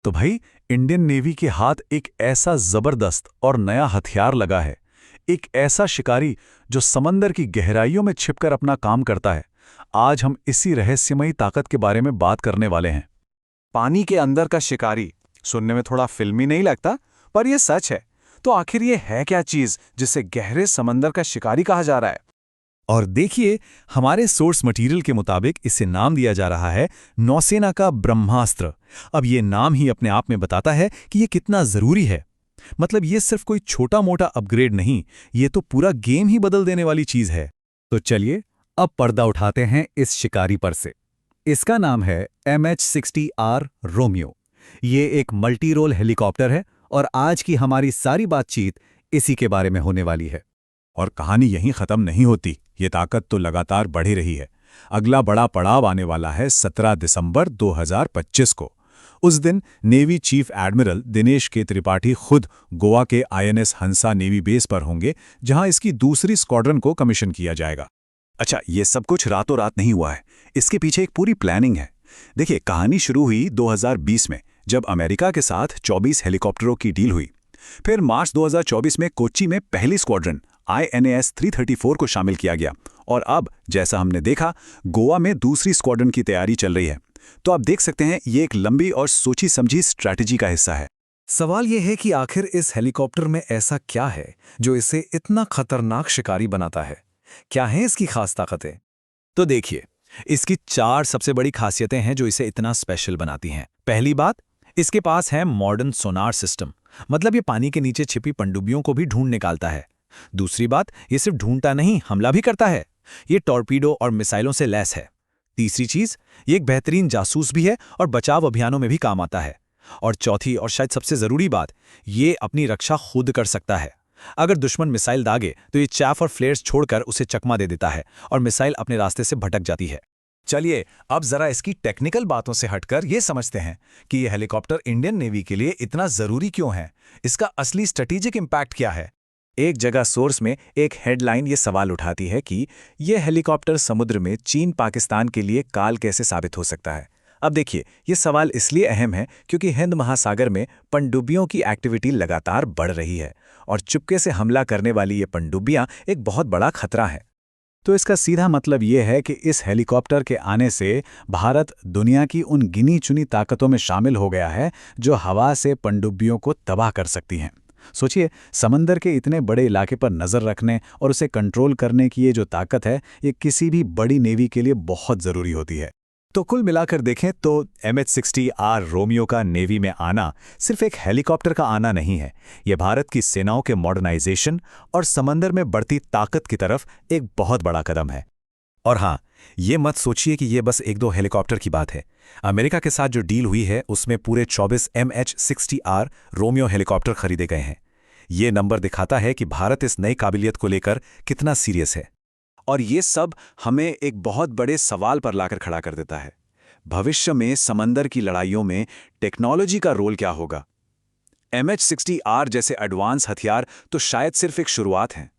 तो भाई, Indian navy के हाथ एक ऐसा जबरदस्त और नया हथियार लगा है। एक ऐसा शिकारी जो समंदर की गहराइयों में छिपकर अपना काम करता है। आज हम इसी रहस्यमयी ताकत के बारे में बात करने वाले हैं। पानी के अंदर का शिकारी सुनने में थोड़ा फिल्मी नहीं लगता, पर यह सच है। तो आखिर ये है क्या चीज जिसे गहरे समंदर का शिकारी कहा जा रहा है? और देखिए, हमारे सोर्स मटेरियल के मुताबिक इसे नाम दिया जा रहा है नौसेना का ब्रह्मास्त्र। अब ये नाम ही अपने आप में बताता है कि ये कितना जरूरी है। मतलब ये सिर्फ कोई छोटा मोटा अपग्रेड नहीं, ये तो पूरा गेम ही बदल देने वाली चीज है। तो चलिए अब पर्दा उठाते हैं इस शिकारी पर से। इसका नाम है MH-60R रोमियो। ये एक मल्टी रोल हेलीकॉप्टर है और आज की हमारी सारी बातचीत इसी के बारे में होने वाली है। और कहानी यहीं खत्म नहीं होती, ये ताकत तो लगातार बढ़ी रही है। अगला बड़ा पड़ाव आने वाला है 17 दिसंबर 2025 को। उस दिन नेवी चीफ एडमिरल दिनेश के त्रिपाठी खुद गोवा के INS हंसा नेवी बेस पर होंगे, जहां इसकी दूसरी स्क्वाड्रन को कमीशन किया जाएगा। अच्छा, ये सब कुछ रातों रात नहीं हुआ है, इसके पीछे एक पूरी प्लानिंग है। देखिए, कहानी शुरू हुई 2020 में, जब अमेरिका के साथ 24 हेलीकॉप्टरों की डील हुई। फिर मार्च 2024 में कोच्चि में पहली स्क्वाड्रन INAS 334 को शामिल किया गया, और अब जैसा हमने देखा, गोवा में दूसरी स्क्वाड्रन की तैयारी चल रही है। तो आप देख सकते हैं, ये एक लंबी और सोची समझी स्ट्रैटेजी का हिस्सा है। सवाल यह है कि आखिर इस हेलीकॉप्टर में ऐसा क्या है जो इसे इतना खतरनाक शिकारी बनाता है? क्या हैं इसकी खास ताकतें? तो देखिए, इसकी 4 सबसे बड़ी खासियतें हैं जो इसे इतना स्पेशल बनाती हैं। पहली बात, इसके पास है मॉडर्न सोनार सिस्टम। मतलब ये पानी के नीचे छिपी पनडुब्बियों को भी ढूंढ निकालता है। दूसरी बात, ये सिर्फ ढूंढता नहीं, हमला भी करता है। ये टॉर्पीडो और मिसाइलों से लैस है। तीसरी चीज, ये एक बेहतरीन जासूस भी है और बचाव अभियानों में भी काम आता है। और चौथी और शायद सबसे जरूरी बात, ये अपनी रक्षा खुद कर सकता है। अगर दुश्मन मिसाइल दागे तो ये चैफ और फ्लेयर्स छोड़कर उसे चकमा दे देता है और मिसाइल अपने रास्ते से भटक जाती है। चलिए अब जरा इसकी टेक्निकल बातों से हटकर ये समझते हैं कि ये हेलीकॉप्टर इंडियन नेवी के लिए इतना जरूरी क्यों है। इसका असली स्ट्रेटेजिक इम्पैक्ट क्या है? एक जगह सोर्स में एक हेडलाइन ये सवाल उठाती है कि यह हेलीकॉप्टर समुद्र में चीन पाकिस्तान के लिए काल कैसे साबित हो सकता है। अब देखिए, ये सवाल इसलिए अहम है क्योंकि हिंद महासागर में पनडुब्बियों की एक्टिविटी लगातार बढ़ रही है, और चुपके से हमला करने वाली ये पनडुब्बियां एक बहुत बड़ा खतरा है। तो इसका सीधा मतलब ये है कि इस हेलीकॉप्टर के आने से भारत दुनिया की उन गिनी चुनी ताकतों में शामिल हो गया है जो हवा से पनडुब्बियों को तबाह कर सकती हैं। सोचिए, समंदर के इतने बड़े इलाके पर नज़र रखने और उसे कंट्रोल करने की ये जो ताकत है, ये किसी भी बड़ी नेवी के लिए बहुत ज़रूरी होती है। तो कुल मिलाकर देखें तो MH-60R रोमियो का नेवी में आना सिर्फ एक हेलीकॉप्टर का आना नहीं है। यह भारत की सेनाओं के मॉडर्नाइजेशन और समंदर में बढ़ती ताकत की तरफ एक बहुत बड़ा कदम है। और हाँ, ये मत सोचिए कि ये बस 1-2 हेलीकॉप्टर की बात है। अमेरिका के साथ जो डील हुई है, उसमें पूरे 24 MH-60R रोमियो हेलीकॉप्टर खरीदे गए हैं। ये नंबर दिखाता है कि भारत इस नई काबिलियत को लेकर कितना सीरियस है। और ये सब हमें एक बहुत बड़े सवाल पर लाकर खड़ा कर देता है। भविष्य में समंदर की लड़ाइयों में टेक्नोलॉजी का रोल क्या होगा? MH-60R जैसे एडवांस हथियार तो शायद सिर्फ एक शुरुआत है।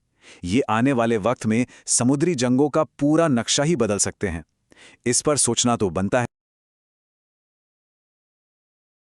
ये आने वाले वक्त में समुद्री जंगों का पूरा नक्शा ही बदल सकते हैं। इस पर सोचना तो बनता है।